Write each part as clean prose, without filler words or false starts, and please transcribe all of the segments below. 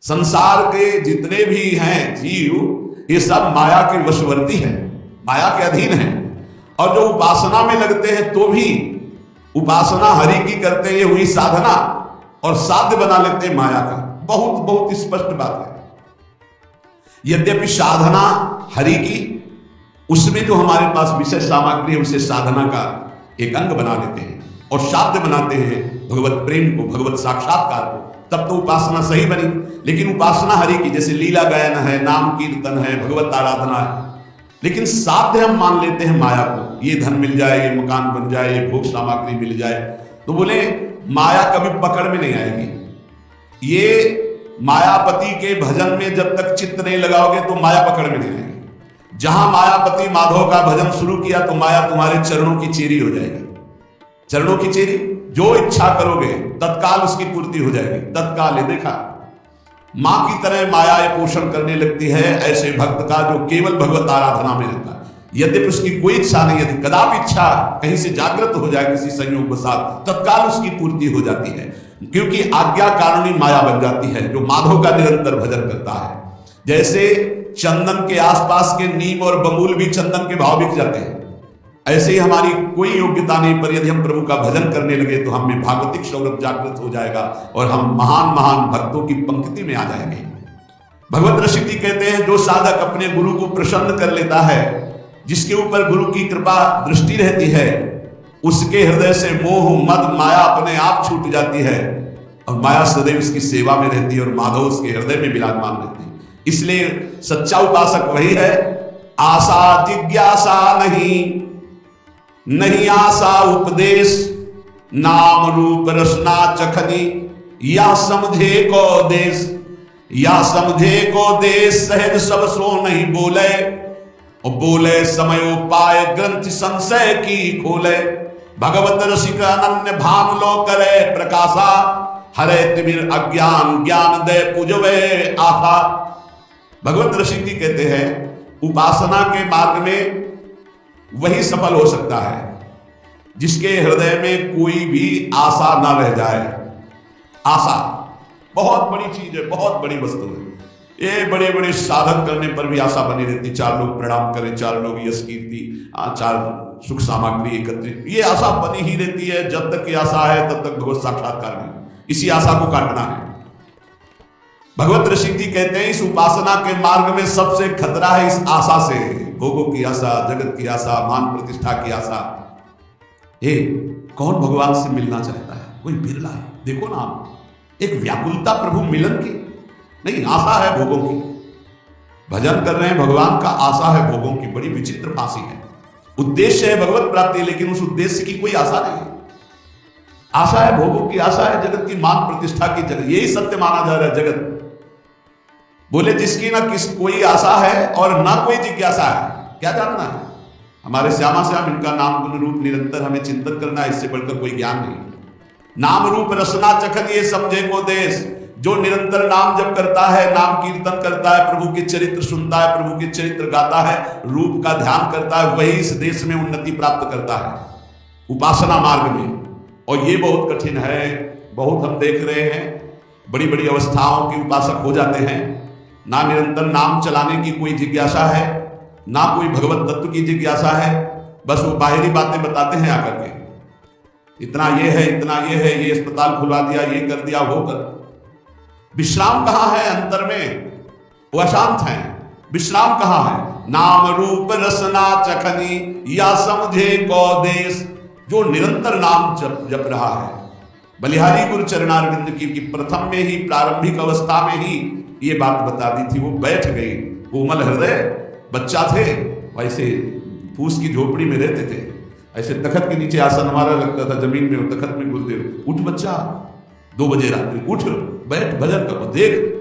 संसार के जितने भी हैं जीव ये सब माया के वशवर्ती हैं, माया के अधीन हैं। और जो उपासना में लगते हैं तो भी उपासना हरि की करते हैं, ये हुई साधना, और साध्य बना लेते हैं माया का। बहुत बहुत स्पष्ट बात है। यद्यपि साधना हरि की, उसमें जो हमारे पास विषय सामग्री है उसे साधना का एक अंग बना लेते हैं और साध्य बनाते हैं भगवत प्रेम को, भगवत साक्षात्कार को, तब तो उपासना सही बनी। लेकिन उपासना हरि की, जैसे लीला गायन है, नाम कीर्तन है, भगवत आराधना है, लेकिन साध्य हम मान लेते हैं माया को। ये धन मिल जाए, ये मकान बन जाए, ये भोग सामग्री मिल जाए, तो बोले माया कभी पकड़ में नहीं आएगी। ये मायापति के भजन में जब तक चित्त नहीं लगाओगे तो माया पकड़ में नहीं आएगी। जहां मायापति माधव का भजन शुरू किया तो माया तुम्हारे चरणों की चेरी हो जाएगी। चरणों की चेरी, जो इच्छा करोगे तत्काल उसकी पूर्ति हो जाएगी, तत्काल। देखा, मां की तरह माया ये पोषण करने लगती है ऐसे भक्त का जो केवल भगवत आराधना में रहता है। यद्यपि उसकी कोई इच्छा नहीं, यदि कदापि इच्छा कहीं से जागृत हो जाए किसी संयोग के साथ, तत्काल उसकी पूर्ति हो जाती है, क्योंकि आज्ञा कारुणी माया बन जाती है जो माधव का निरंतर भजन करता है। जैसे चंदन के आसपास के नीम और बबूल भी चंदन के भाव बिक जाते हैं, ऐसे ही हमारी कोई योग्यता नहीं, पर यदि हम प्रभु का भजन करने लगे तो हमें भागवतिक सौरभ जागृत हो जाएगा और हम महान महान भक्तों की पंक्ति में आ जाएंगे। भगवत रसिक जी कहते हैं, जो साधक अपने गुरु को प्रसन्न कर लेता है, जिसके ऊपर गुरु की कृपा दृष्टि रहती है, उसके हृदय से मोह मद माया अपने आप छूट जाती है और माया सदैव उसकी सेवा में रहती है और माधव उसके हृदय में विराजमान रहती है। इसलिए सच्चा उपासक वही है, आशा जिज्ञासा नहीं, नहीं आशा उपदेश, नाम रूप रसना चखनी, या समझे को देश, या समझे को देश, सहज सब सो नहीं बोले, और बोले समय उपाय ग्रंथ संशय की खोले। भगवत रसिक अनन्य भान लो करे प्रकाशा, हरे तिमिर अज्ञान ज्ञान दे पुजवे आशा। भगवत रसिक जी कहते हैं, उपासना के मार्ग में वही सफल हो सकता है जिसके हृदय में कोई भी आशा ना रह जाए। आशा बहुत बड़ी चीज है, बहुत बड़ी वस्तु है। ये बड़े बड़े साधन करने पर भी आशा बनी रहती, चार लोग प्रणाम करें, चार लोग यश कीर्ति, चार सुख सामग्री एकत्रित, ये आशा बनी ही रहती है। जब तक ये आशा है तब तक भगवत साक्षात्कार नहीं, इसी आशा को काटना है। भगवत ऋषि जी कहते हैं, इस उपासना के मार्ग में सबसे खतरा है इस आशा से, भोगों की आशा, जगत की आशा, मान प्रतिष्ठा की आशा। ये कौन भगवान से मिलना चाहता है? कोई बिरला है। देखो ना, एक व्याकुलता प्रभु मिलन की नहीं, आशा है भोगों की। भजन कर रहे हैं भगवान का, आशा है भोगों की। बड़ी विचित्र फांसी है। उद्देश्य है भगवत प्राप्ति, लेकिन उस उद्देश्य की कोई आशा नहीं। आशा है भोगों की, आशा है जगत की मान प्रतिष्ठा की। जगत यही सत्य माना जा रहा है। जगत बोले जिसकी ना किस कोई आशा है और ना कोई जिज्ञासा है, क्या जानना है? हमारे श्यामा श्याम इनका नाम गुण रूप निरंतर हमें चिंतन करना है, इससे बढ़कर कोई ज्ञान नहीं। नाम रूप रसना चखन ये समझे को देश, जो निरंतर नाम जप करता है, नाम कीर्तन करता है, प्रभु के चरित्र सुनता है, प्रभु के चरित्र गाता है, रूप का ध्यान करता है, वही इस देश में उन्नति प्राप्त करता है उपासना मार्ग में। और ये बहुत कठिन है, बहुत हम देख रहे हैं, बड़ी बड़ी अवस्थाओं के उपासक हो जाते हैं, ना निरंतर नाम चलाने की कोई जिज्ञासा है, ना कोई भगवत तत्व की जिज्ञासा है, बस वो बाहरी बातें बताते हैं आकर के, इतना ये है, इतना ये है, ये अस्पताल खुलवा दिया, ये कर दिया, वो कर। विश्राम कहां है अंतर में? वो अशांत है। विश्राम कहां है? नाम रूप रसना चखनी या समझे को देश, जो निरंतर नाम जप रहा है। बलिहारी गुरु चरणारविंद की प्रथम में ही, प्रारंभिक अवस्था में ही ये बात बता दी थी। वो बैठ गई, कोमल हृदय बच्चा थे, वैसे फूस की झोपड़ी में रहते थे, ऐसे तखत के नीचे आसन हमारा लगता था, जमीन में, तखत में गुरुदेव, उठ बच्चा, 2 बजे रात्रि उठ, बैठ, भजन करो, देख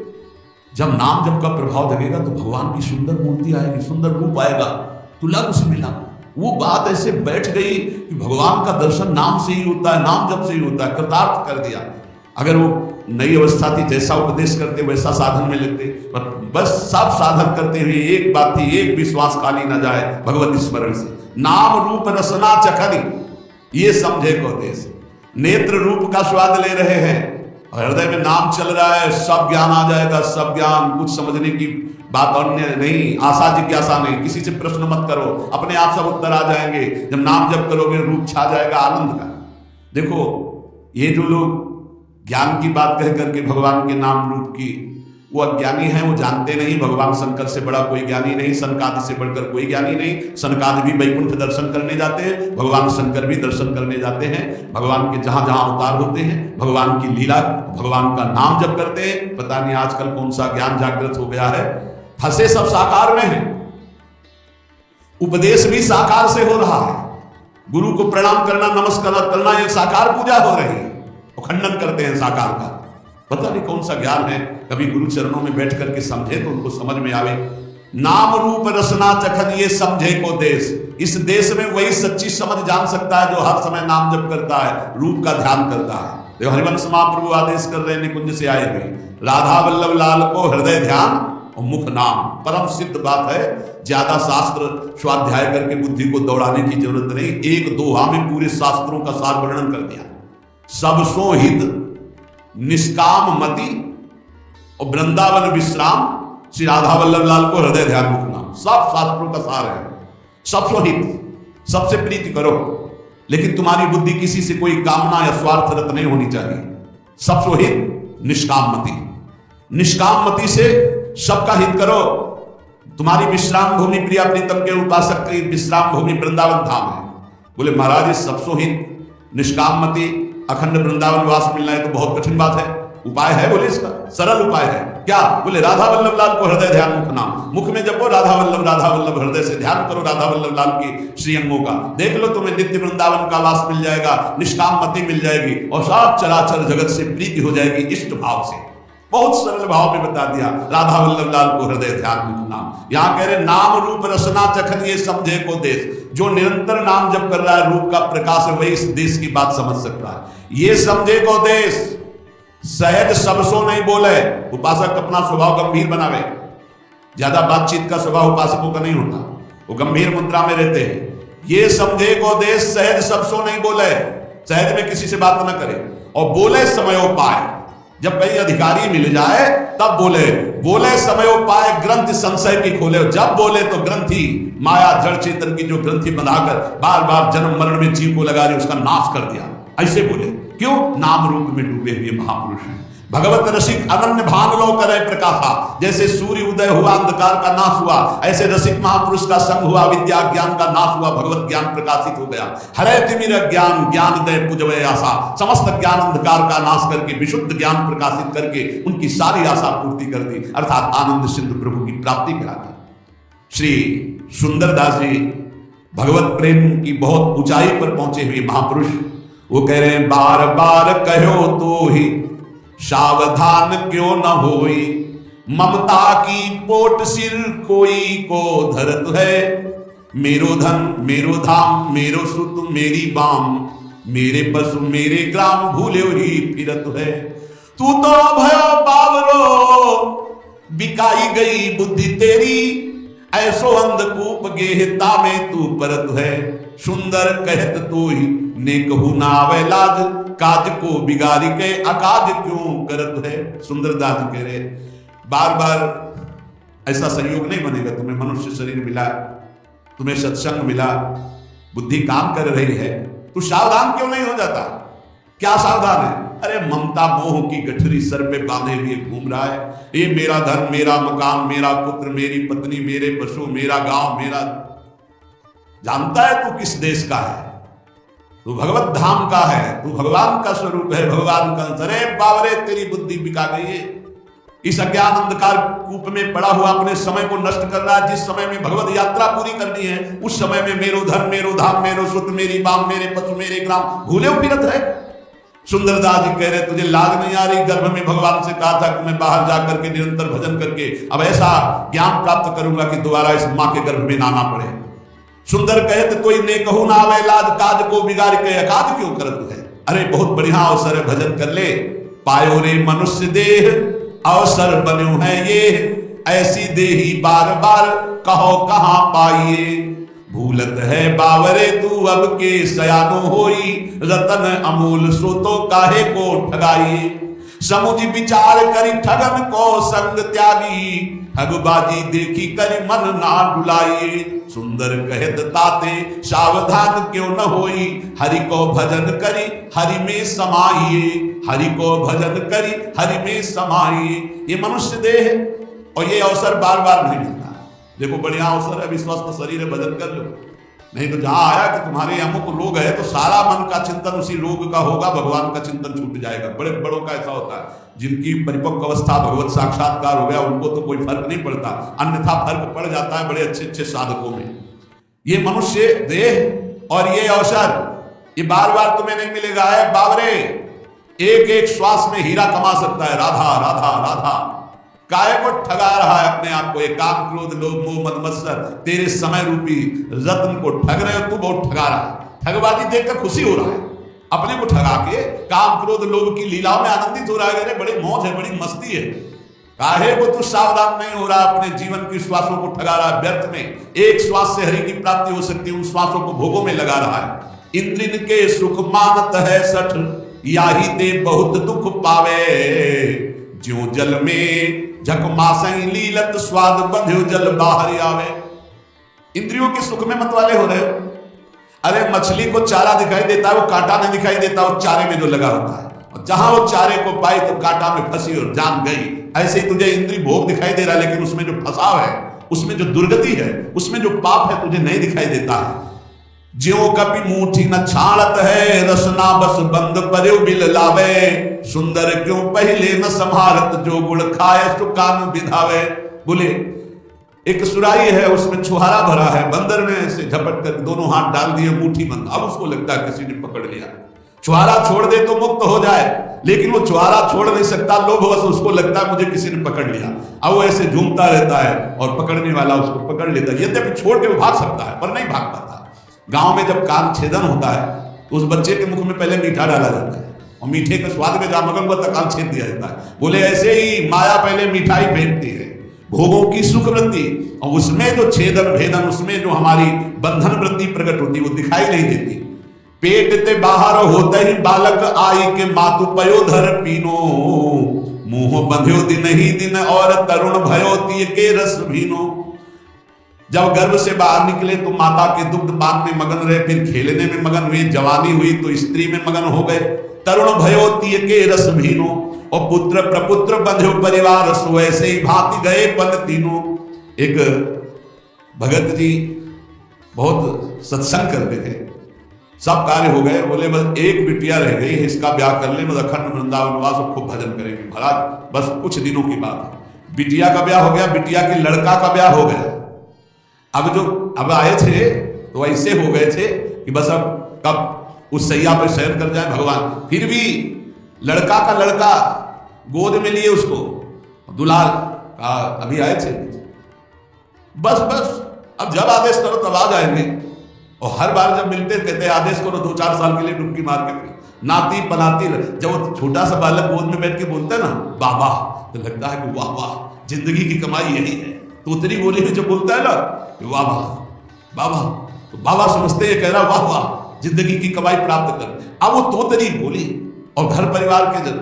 जब नाम जप का प्रभाव लगेगा तो भगवान की सुंदर मूर्ति आएगी, सुंदर रूप आएगा, तू लग उसे मिला। वो बात ऐसे बैठ गई कि भगवान का दर्शन नाम से ही होता है, नाम जप से ही होता है, कृतार्थ कर दिया। अगर वो नई अवस्था थी, जैसा उपदेश करते वैसा साधन में लेते, पर बस सब साधन करते हुए एक बात थी, एक विश्वास खाली न जाए भगवत स्मरण से। नाम रूप रसना चखनी ये समझे को देश। नेत्र रूप का स्वाद ले रहे हैं, हृदय में नाम चल रहा है, सब ज्ञान आ जाएगा, सब ज्ञान, कुछ समझने की बात अन्य नहीं, आशा जिज्ञासा नहीं, किसी से प्रश्न मत करो, अपने आप सब उत्तर आ जाएंगे। जब नाम जप करोगे रूप छा जाएगा आनंद का। देखो ये जो लोग ज्ञान की बात कह करके भगवान के नाम रूप की, वो अज्ञानी है, वो जानते नहीं भगवान शंकर से बड़ा कोई ज्ञानी नहीं, सनकादि से बढ़कर कोई ज्ञानी नहीं। सनकादि भी वैकुंठ दर्शन करने जाते हैं, भगवान शंकर भी दर्शन करने जाते हैं। भगवान के जहां जहां अवतार होते हैं, भगवान की लीला, भगवान का नाम जप करते हैं। पता नहीं आजकल कौन सा ज्ञान जागृत हो गया है, फंसे सब साकार में है। उपदेश भी साकार से हो रहा है, गुरु को प्रणाम करना, नमस्कार करना, ये साकार पूजा हो रही है, वो खंडन करते हैं साकार का। पता नहीं कौन सा ज्ञान है, कभी गुरु चरणों में बैठ करके समझे तो उनको समझ में आवे। नाम रूप रसना चखन ये समझे को देश, इस देश में वही सच्ची समझ जान सकता है जो हर समय नाम जप करता है, रूप का ध्यान करता है। देखो हरिवंश महाप्रभु आदेश कर रहे हैं निकुंज से आए हुए, राधा वल्लभ लाल को हृदय ध्यान और मुख नाम। परम सिद्ध बात है, ज्यादा शास्त्र स्वाध्याय करके बुद्धि को दौड़ाने की जरूरत नहीं, एक दोहा में पूरे शास्त्रों का सार वर्णन कर दिया। सबसो हित निष्काम मति और वृंदावन विश्राम, श्री राधा वल्लभ लाल को हृदय ध्यान मुख नाम, सब शास्त्रों का सार है। सबसो हित, सबसे प्रीति करो, लेकिन तुम्हारी बुद्धि किसी से कोई कामना या स्वार्थरत नहीं होनी चाहिए। सबसो हित निष्काम मति, निष्काम मति से सबका हित करो। तुम्हारी विश्राम भूमि प्रिया प्रीतम के उपासक की विश्राम भूमि वृंदावन धाम है। बोले महाराज सबसो हित निष्काम मति अखंड वृंदावन वास मिलना है तो बहुत कठिन बात है, उपाय है? बोले इसका सरल उपाय है। क्या? बोले राधा वल्लभ लाल को हृदय ध्यान मुख नाम, मुख में जपो राधा वल्लभ, हृदय से ध्यान करो राधा वल्लभ लाल की श्रीअंगों का। देख लो तुम्हें नित्य वृंदावन का वास मिल जाएगा, निष्काम मति मिल जाएगी और सब चराचर जगत से प्रीति हो जाएगी इष्ट भाव से। बहुत सरल भाव में बता दिया, राधा वल्लभ लाल को हृदय ध्यान मुख नाम। यहां कह रहे नाम रूप रसना चखन ये समझे को देश, जो निरंतर नाम जप कर रहा है, रूप का प्रकाश है, वही इस देश की बात समझ सकता है। ये समझे को देश, सहज सबसो नहीं बोले। उपासक अपना स्वभाव गंभीर बनावे, ज्यादा बातचीत का स्वभाव उपासकों का नहीं होता, वो गंभीर मुद्रा में रहते हैं। ये समझे को देश सहज सबसो नहीं बोले, सहज में किसी से बात न करे और बोले समयोपाय। जब कहीं अधिकारी मिल जाए तब बोले, बोले समयोपाय ग्रंथ संशय की खोले। जब बोले तो ग्रंथि माया जड़ चेतन की जो ग्रंथि बनाकर बार बार जन्म मरण में जीव को लगा रही, उसका नाश कर दिया, ऐसे बोले। क्यों? नाम रूप में डूबे हुए महापुरुष हैं। भगवत रसिक अनन्य भान लो करे प्रकाशा, जैसे सूर्य उदय हुआ अंधकार का नाश हुआ, ऐसे रसिक महापुरुष का संग हुआ, विद्या ज्ञान का नाश हुआ, भगवत ज्ञान प्रकाशित हो गया। हरे तिमिर ज्ञान ज्ञान दय पुजवय आशा, समस्त ज्ञान अंधकार का नाश करके विशुद्ध ज्ञान प्रकाशित करके उनकी सारी आशा पूर्ति कर दी, अर्थात आनंद सिंधु प्रभु की प्राप्ति करा दी। श्री सुंदरदास जी भगवत प्रेम की बहुत ऊंचाई पर पहुंचे हुए महापुरुष, वो कह रहे हैं बार बार कहो तो ही सावधान क्यों न होई, ममता की पोट सिर कोई को धरत है। मेरो धन मेरो धाम मेरो सुत मेरी बाम, मेरे पशु मेरे ग्राम भूले ही फिरत है। तू तो भयो बावरो बिकाई गई बुद्धि तेरी, ऐसो अंधकूप गेहता में तू परत है। सुंदर कहत तो ही ने कहू ना आवे लाज, काज को बिगाड़ी के अकाज क्यों करत है। सुंदरदास कह रहे बार बार ऐसा संयोग नहीं बनेगा, तुम्हें मनुष्य शरीर मिला, तुम्हें सत्संग मिला, बुद्धि काम कर रही है, तू सावधान क्यों नहीं हो जाता? क्या सावधान है? अरे ममता मोह की गठरी सर पे बांधे हुए घूम रहा है। ये मेरा धन मेरा मकान मेरा पुत्र मेरी पत्नी मेरे पशु मेरा गांव मेरा, जानता है तू किस देश का है? तू भगवत धाम का है, तू भगवान का स्वरूप है, भगवान का। अरे बावरे तेरी बुद्धि बिका गई है, इस अज्ञान अंधकार कूप में पड़ा हुआ अपने समय को नष्ट कर रहा है। जिस समय में भगवत यात्रा पूरी करनी है, उस समय में मेरो धन मेरो धाम मेरो सुत मेरी बाम मेरे पशु मेरे ग्राम भूले फिरत है। सुंदरदास जी कह रहे तुझे लाज नहीं आ रही? गर्भ में भगवान से कहा था कि मैं बाहर जाकर के निरंतर भजन करके अब ऐसा ज्ञान प्राप्त करूंगा कि दोबारा इस मां के गर्भ में नाना पड़े। सुंदर कहत कोई ने कहू ना आवे लाज, काज को बिगाड़ के अकाज क्यों करत है। अरे बहुत बढ़िया अवसर है, भजन कर ले। पायो रे मनुष्य देह अवसर बन्यो है ये, ऐसी देही बार बार कहो कहां पाइए। भूलत है बावरे तू अब के सयानो होई, रतन अमूल सो तो काहे को ठगाइए। समुझ विचार करी ठगन को संग त्यागी, ठगबाजी देखी करी मन ना डुलाइए। सुंदर कहत ताते सावधान क्यों न होई, हरि को भजन करी हरि में समाइए, हरि को भजन करी हरि में समाइए। ये मनुष्य देह है और ये अवसर बार बार नहीं मिलता। देखो बढ़िया अवसर है, विश्वस्त शरीर है, भजन कर लो। नहीं तो जहां आया कि तुम्हारे अमुक रोग है तो सारा मन का चिंतन उसी रोग का होगा, भगवान का चिंतन छूट जाएगा। बड़े बड़ों का ऐसा होता है, जिनकी परिपक्व अवस्था भगवत साक्षात्कार हो गया उनको तो कोई फर्क नहीं पड़ता, अन्यथा फर्क पड़ जाता है बड़े अच्छे अच्छे साधकों में। ये मनुष्य देह और ये अवसर ये बार बार तुम्हें नहीं मिलेगा। है बाबरे, एक एक श्वास में हीरा कमा सकता है। राधा राधा राधा काय को ठगा रहा है अपने आप को, ये काम क्रोध लोभ मोह मद मत्सर तेरे समय रूपी रत्न को ठग रहे हो, तू बहुत ठगा रहा है। ठगबाजी देखकर खुशी हो रहा है, अपने को ठगा के काम क्रोध लोभ की लीलाओं में आनंदित हो रहा है। अरे बड़ी मौज है, बड़ी मस्ती है। काहे को तू सावधान नहीं हो रहा, अपने जीवन की श्वासों को ठगा रहा है व्यर्थ में। एक श्वास से हरि की प्राप्ति हो सकती है, उन श्वासों को भोगों में लगा रहा है। इंद्रिन के सुख मानत है सठ, याही ते बहुत दुख पावे। ज्यों जल में झकमासई लीलत स्वाद बंध्यो जल बाहर आवे। इंद्रियों के सुख में मत वाले हो रहे हो। अरे मछली को चारा दिखाई देता है, वो कांटा नहीं दिखाई देता, वो चारे में जो लगा होता है। और जहां वो चारे को पाई तो कांटा में फंसी और जान गई। ऐसे ही तुझे इंद्रिय भोग दिखाई दे रहा है, लेकिन उसमें जो फंसाव है, उसमें जो दुर्गति है, उसमें जो पाप है तुझे नहीं दिखाई देता है। ज्यों कपि मूठी न छाड़त है, रसना बस बंद पर्यो बिल लावे। सुंदर क्यों पहले न संभारत, जो गुड़ खाए सो कान विधावे। बोले एक सुराही है, उसमें छुहारा भरा है, बंदर ने ऐसे झपट कर दोनों हाथ डाल दिए, मुट्ठी बंद। अब उसको लगता है किसी ने पकड़ लिया। छुहारा छोड़ दे तो मुक्त हो जाए, लेकिन वो छुहारा छोड़ नहीं सकता, लोभवश उसको लगता है मुझे किसी ने पकड़ लिया। अब वो ऐसे झूमता रहता है और पकड़ने वाला उसको पकड़ लेता है। यद्यपि छोड़ के वो भाग सकता है पर नहीं भाग पाता। गांव में जब कान छेदन होता है तो उस बच्चे के मुख में पहले मीठा डाला जाता है और मीठे के स्वाद में जहां मगन हुआ तक कान छेद दिया जाता है। बोले ऐसे ही माया पहले मिठाई फेंकती है, भोगों की सुख वृत्ति, और उसमें जो छेदन भेदन, उसमें जो हमारी बंधन वृत्ति प्रकट होती वो दिखाई नहीं देती। पेट ते बाहर होते ही बालक आई के मातु पयोधर पीनो। मुंह बंध्यो दिन ही दिन और तरुण भयो तिय के रस भीनो। जब गर्भ से बाहर निकले तो माता के दुग्ध पान में मगन रहे, फिर खेलने में मगन हुए, जवानी हुई तो स्त्री में मगन हो गए। तरुण भयो तिय के रस भीनो, और पुत्र प्रपुत्र बंध्यो परिवार, सो ऐसे ही भांति गए पन तीनों। एक भगत जी बहुत सत्संग करते थे, सब कार्य हो गए, बोले बस एक बिटिया रह गई है, इसका ब्याह कर ले, बस अखंड वृंदावन वास और खूब भजन करेंगे। महाराज बस कुछ दिनों की बात है, बिटिया का ब्याह हो गया, बिटिया के लड़का का ब्याह हो गया। अब आए थे तो ऐसे हो गए थे कि बस अब कब उस सैया पर शयन कर जाए भगवान। फिर भी लड़का का लड़का गोद में लिए उसको, दुलार का अभी आए थे, बस अब जब आदेश करो तब आ जाएंगे। और हर बार जब मिलते कहते आदेश करो, 2-4 साल के लिए डुबकी मार के नाती पनाती। जब वो छोटा सा बालक गोद में बैठ के बोलता है ना बाबा, तो लगता है कि वाह वाह जिंदगी की कमाई यही है। तो उतनी बोली में जो बोलता है ना वाह बाबा, तो बाबा समझते हैं कह रहा वाह वाह जिंदगी की कमाई प्राप्त कर। अब वो तोतरी बोली। और घर परिवार के जन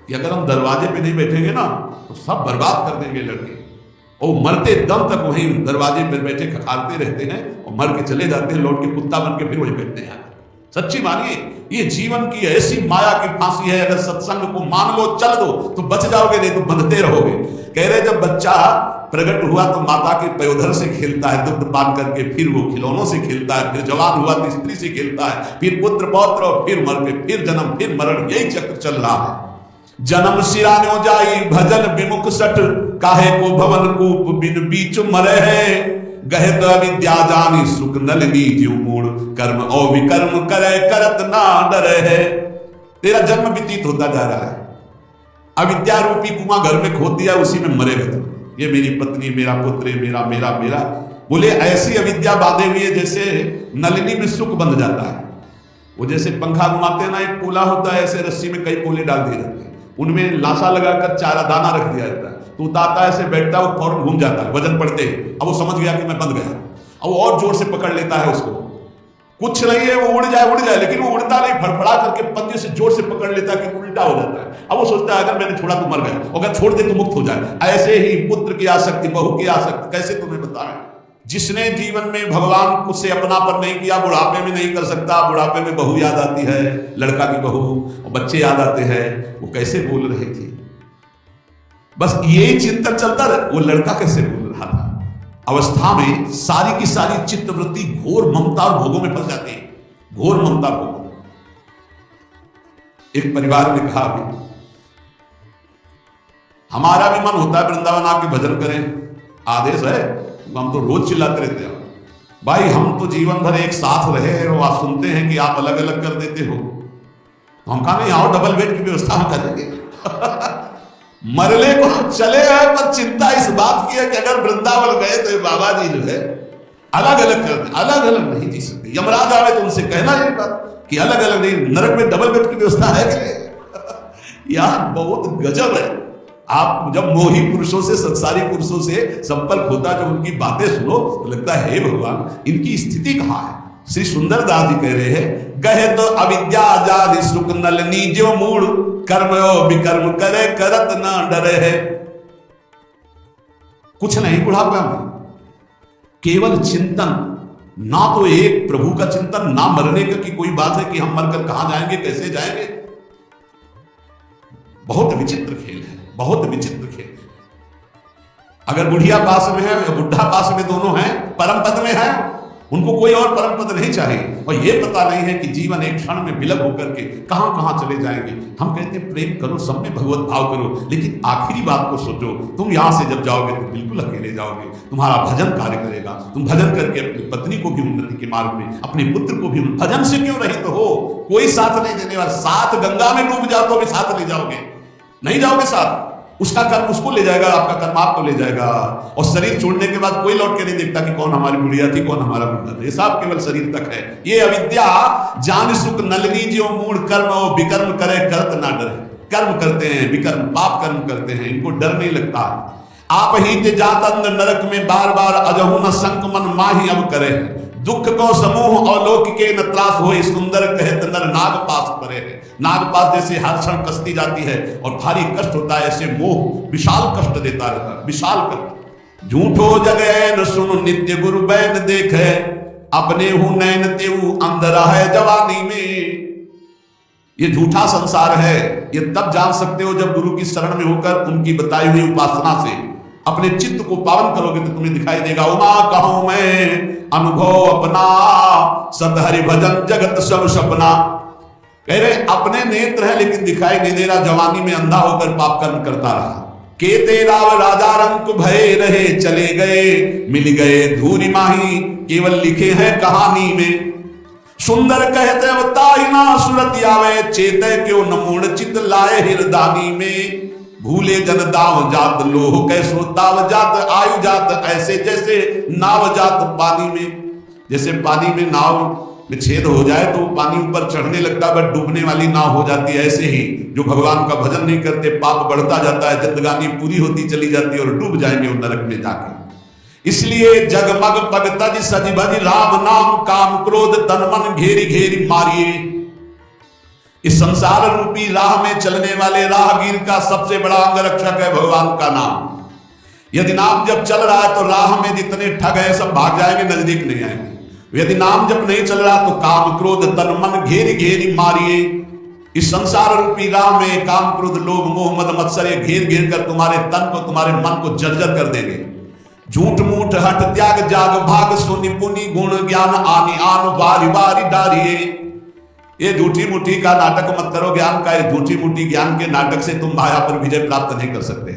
कि अगर हम दरवाजे पे नहीं बैठेंगे ना तो सब बर्बाद कर देंगे लड़के, और मरते दम तक वहीं दरवाजे पर बैठे खखारते रहते हैं और मर के चले जाते हैं, लौट के कुत्ता बन के फिर वहीं बैठते हैं। सच्ची मानिए ये जीवन की ऐसी माया की फांसी है, अगर सत्संग को मान लो चल दो तो बच जाओगे, नहीं तो बंधते रहोगे। कह रहे जब बच्चा प्रकट हुआ तो माता के पयोधर से खेलता है दुग्ध पान करके, फिर वो खिलौनों से खेलता है, फिर जवान हुआ तो स्त्री से खेलता है, फिर पुत्र पौत्र, और फिर मर के फिर जन्म फिर मरण, यही चक्र चल रहा है। जन्म सिरान्यो जाई भजन विमुख सट, काहे को भवन कूप बिन बीच मरे है। गहत अविद्या जानी सुख नलिनी ज्यों मूड, कर्म और विकर्म करे करत ना डरे है। तेरा जन्म व्यतीत होता जा रहा है, अविद्या रूपी कुआं घर में खोद दिया, उसी में मरेगा तुम। ये मेरी पत्नी, मेरा पुत्र, मेरा मेरा मेरा। बोले ऐसी अविद्या बांधे हुई है जैसे नलिनी में सुख बंध जाता है। वो जैसे पंखा घुमाते हैं ना, एक पोला होता है, ऐसे रस्सी में कई पोले डाल दिए जाते हैं, उनमें लाशा लगाकर चारा दाना रख दिया जाता है, तो उतारता है ऐसे बैठता है, वो फौरन घूम जाता है वजन पड़ते ही। अब वो समझ गया कि मैं बंध गया, अब वो और जोर से पकड़ लेता है उसको, कुछ नहीं है, वो उड़ जाए, लेकिन वो उड़ता नहीं, फड़फड़ा करके पंजे से जोर से पकड़ लेता है कि उल्टा हो जाता है। अब वो सोचता है अगर मैंने छोड़ा तो मर गया, अगर छोड़ दे तो मुक्त हो जाए। ऐसे ही पुत्र की आसक्ति, बहू की आसक्ति, कैसे तुम्हें बताएं? जिसने जीवन में भगवान को से अपनापन नहीं किया, बुढ़ापे में नहीं कर सकता। बुढ़ापे में बहू याद आती है, लड़का की बहू, और बच्चे याद आते हैं, वो कैसे बोल रही थी, बस यही चिंतन चलता रहा, वो लड़का कैसे बोल रहा था। अवस्था में सारी की सारी चित्तवृत्ति घोर ममता और भोगों में फंस जाती है, घोर ममता भोग। एक परिवार ने कहा अभी हमारा भी मन होता है वृंदावन आके भजन करें, आदेश है, हम तो रोज चिल्लाते रहते हैं भाई, हम तो जीवन भर एक साथ रहे और आप सुनते हैं कि आप अलग अलग कर देते हो। हम कहा नहीं, आओ डबल बेड की व्यवस्था हम करेंगे। मरने को चले गए, पर चिंता इस बात की है कि अगर वृंदावन गए तो बाबा जी जो है अलग अलग कर दे, अलग अलग नहीं जी सकते। यमराज आवे तो उनसे कहना यही बात कि अलग अलग नहीं, नरक में डबल बेड की व्यवस्था है कि नहीं? यार बहुत गजब है। आप जब मोही पुरुषों से, संसारी पुरुषों से संपर्क होता, जब उनकी बातें सुनो तो लगता है हे भगवान, इनकी स्थिति कहां है। श्री सुंदरदास जी कह रहे हैं, गहे तो अविद्या जाति सुख नलनी जो मूड कर्म विकर्म करे करत ना डरे है। कुछ नहीं बुढ़ापा में, केवल चिंतन, ना तो एक प्रभु का चिंतन, ना मरने का कि कोई बात है कि हम मरकर कहां जाएंगे, कैसे जाएंगे। बहुत विचित्र खेल है, बहुत विचित्र खेल है। अगर बुढ़िया पास में है या बुढ़ा पास में, दोनों हैं, परम पद में है, उनको कोई और परम पद नहीं चाहिए। और ये पता नहीं है कि जीवन एक क्षण में विलग होकर के कहां कहां चले जाएंगे। हम कहते हैं प्रेम करो, सब में भगवत भाव करो, लेकिन आखिरी बात को सोचो। तुम यहां से जब जाओगे तो बिल्कुल अकेले जाओगे, तुम्हारा भजन कार्य करेगा। तुम भजन करके अपनी पत्नी को भी उन्नति के मार्ग में, अपने पुत्र को भी, भजन से क्यों रहित हो, कोई साथ नहीं देने वाला। साथ गंगा में डूब जाओ तो भी साथ नहीं जाओगे, नहीं जाओगे साथ, उसका कर्म उसको ले जाएगा, आपका कर्म आपको ले जाएगा। और शरीर छोड़ने के बाद कोई लौट के नहीं देखता कि कौन हमारी बुढ़िया थी, कौन हमारा बुढ़ा था। ये सब केवल शरीर तक है। ये अविद्या जान सुख नलनी जो मूड कर्म और विकर्म करे करत ना डरे। कर्म करते हैं, विकर्म पाप कर्म करते हैं, इनको डर नहीं लगता। आप ही ते जात अंदर नरक में बार बार अजहु न संक मन माही अब करे। दुख को समूह और लोक के न त्रास होए, सुंदर कहत नर नाग पास परे है। नाग पास जैसे हर क्षण कसती जाती है और भारी कष्ट होता है, ऐसे मोह विशाल कष्ट देता रहता है, विशाल कष्ट। झूठो जगह न सुन नित्य गुरु बैन देखे, अपने हूं नैन तेऊ अंदर है जवानी में। ये झूठा संसार है, ये तब जान सकते हो जब गुरु की शरण में होकर उनकी बताई हुई उपासना से अपने चित्त को पावन करोगे तो तुम्हें दिखाई देगा। उमा कहूं मैं अनुभव अपना, सतहरि भजन जगत सब सपना। कह रहे अपने नेत्र है लेकिन दिखाई नहीं दे रहा, जवानी में अंधा होकर पाप कर्म करता रहा। केते राव राजा रंग भय रहे, चले गए मिल गए धूरी माही, केवल लिखे हैं कहानी में। सुंदर कहते ताइना सुरत आवे, चेते क्यों न मूड चित लाए हिरदानी में। भूले जन दाव जात लोह कैसो दाव जात आयु जात, ऐसे जैसे नाव जात पानी में। जैसे पानी में नाव में छेद हो जाए तो पानी ऊपर चढ़ने लगता है, बट डूबने वाली नाव हो जाती है। ऐसे ही जो भगवान का भजन नहीं करते, पाप बढ़ता जाता है, जिंदगानी पूरी होती चली जाती है और डूब जाएंगे उन नरक में जाके। इसलिए जगमग पग तज सज भज राम नाम, काम क्रोध तन मन घेरी घेरी मारिए। इस संसार रूपी राह में चलने वाले राहगीर का सबसे बड़ा अंगरक्षक है भगवान का नाम। यदि नाम जब चल रहा है तो राह में जितने ठग है सब भाग जाएंगे, नजदीक नहीं आएंगे। यदि नाम जब नहीं चल रहा तो काम क्रोध तन मन घेरी घेरी मारिए। इस संसार रूपी राह में काम क्रोध लोभ मोह मद मत्सर्य घेर घेर कर तुम्हारे तन को, तुम्हारे मन को जर्जर कर देंगे। झूठ मूठ हट त्याग जाग भाग, सुनि पुनि गुण ज्ञान आनि आन बारी बारी डारिए। ये झूठी मुठी का नाटक मत करो ज्ञान का। झूठी मुठी ज्ञान के नाटक से तुम माया पर विजय प्राप्त नहीं कर सकते।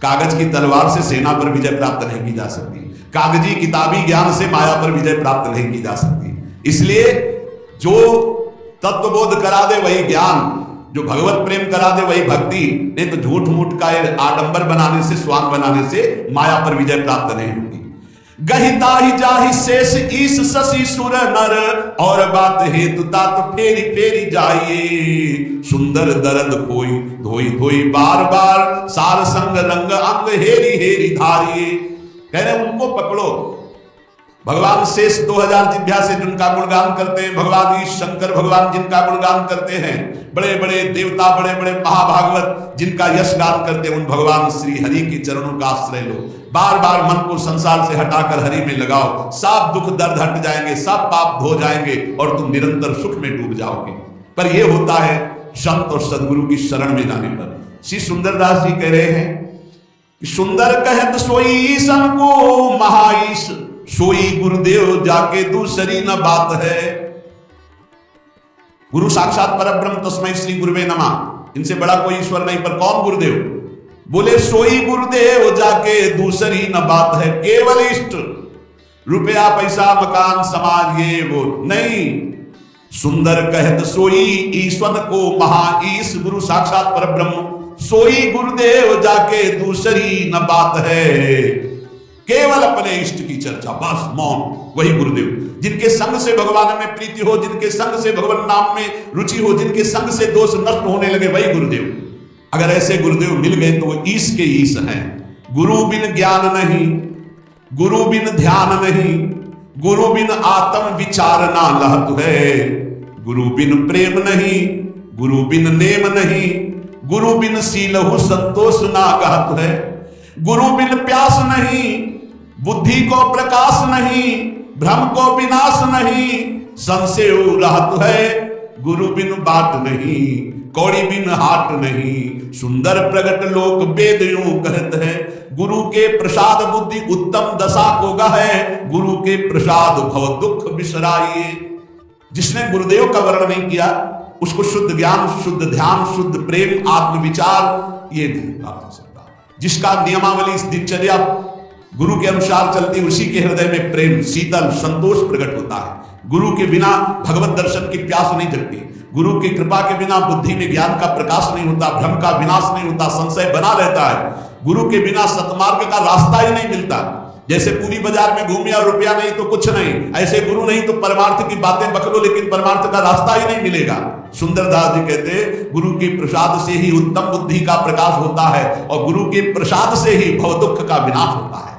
कागज की तलवार से सेना पर विजय प्राप्त नहीं की जा सकती। कागजी किताबी ज्ञान से माया पर विजय प्राप्त नहीं की जा सकती। इसलिए जो तत्वबोध करा दे वही ज्ञान, जो भगवत प्रेम करा दे वही भक्ति। नहीं तो झूठ मूठ का आडंबर बनाने से, स्वांग बनाने से माया पर विजय प्राप्त नहीं होगी। गहिता ही जाहि शेष ईश शशि सुर नर, और बात हेतु तात फेरी फेरी जाइए। सुंदर दर्द खोई धोई धोई बार बार, सार संग रंग अंग हेरी हेरी धारिए। कह रहे उनको पकड़ो भगवान शेष 2000 जिभ्या से जिनका गुणगान करते हैं, भगवान ईश शंकर भगवान जिनका गुणगान करते हैं, बड़े बड़े देवता, बड़े बड़े महाभागवत जिनका यश गान करते हैं, उन भगवान श्री हरि के चरणों का आश्रय लो। बार बार मन को संसार से हटाकर हरि में लगाओ, सब दुख दर्द हट जाएंगे, सब पाप धो जाएंगे और तुम निरंतर सुख में डूब जाओगे। पर यह होता है संत और सदगुरु की शरण में जाने पर। श्री सुंदरदास जी कह रहे हैं कि सुंदर कहत सोई ईसन को महाईश, सोई गुरुदेव जाके दूसरी न बात है। गुरु साक्षात परब्रह्म तस्मै श्री गुरुवे नमः, इनसे बड़ा कोई ईश्वर नहीं। पर कौन गुरुदेव? बोले सोई गुरुदेव जाके दूसरी न बात है। केवल इष्ट, रुपया पैसा मकान समाज ये वो नहीं। सुंदर कहत सोई ईश्वन को महाईश, गुरु साक्षात परब्रह्म, सोई गुरुदेव जाके दूसरी न बात है। केवल अपने इष्ट की चर्चा, बस मौन, वही गुरुदेव। जिनके संग से भगवान में प्रीति हो, जिनके संग से भगवान नाम में रुचि हो, जिनके संग से दोष नष्ट होने लगे, वही गुरुदेव। अगर ऐसे गुरुदेव मिल गए तो वो ईश के ईश हैं। गुरु बिन ज्ञान नहीं, गुरु बिन ध्यान नहीं, गुरु बिन आत्म विचार ना लहत है। गुरु बिन प्रेम नहीं, गुरु बिन नेम नहीं, गुरु बिन सीलहु संतोष ना कहत है। गुरु बिन प्यास नहीं, बुद्धि को प्रकाश नहीं, भ्रम को विनाश नहीं, संशय रहत है। गुरु बिन बाट नहीं, कौड़ी बिन हाट नहीं, सुंदर प्रगट लोक वेद यूं कहत है। गुरु के प्रसाद बुद्धि उत्तम दशा को गहे, गुरु के प्रसाद भव दुख बिसराइए। जिसने गुरुदेव का वर्णन नहीं किया उसको शुद्ध ज्ञान, शुद्ध ध्यान, शुद्ध प्रेम, आत्मविचार ये नहीं प्राप्त हो सकता। जिसका नियमावली इस दिनचर्या गुरु के अनुसार चलती, उसी के हृदय में प्रेम, शीतल, संतोष प्रकट होता है। गुरु के बिना भगवत दर्शन की प्यास नहीं जगती। गुरु की कृपा के बिना बुद्धि में ज्ञान का प्रकाश नहीं होता, भ्रम का विनाश नहीं होता, संशय बना रहता है। गुरु के बिना सतमार्ग का रास्ता ही नहीं मिलता। जैसे पूरी बाजार में घूमिए और रुपया नहीं तो कुछ नहीं, ऐसे गुरु नहीं तो परमार्थ की बातें बकलो, लेकिन परमार्थ का रास्ता ही नहीं मिलेगा। सुंदरदास जी कहते गुरु के प्रसाद से ही उत्तम बुद्धि का प्रकाश होता है और गुरु के प्रसाद से ही भव दुख का विनाश होता है।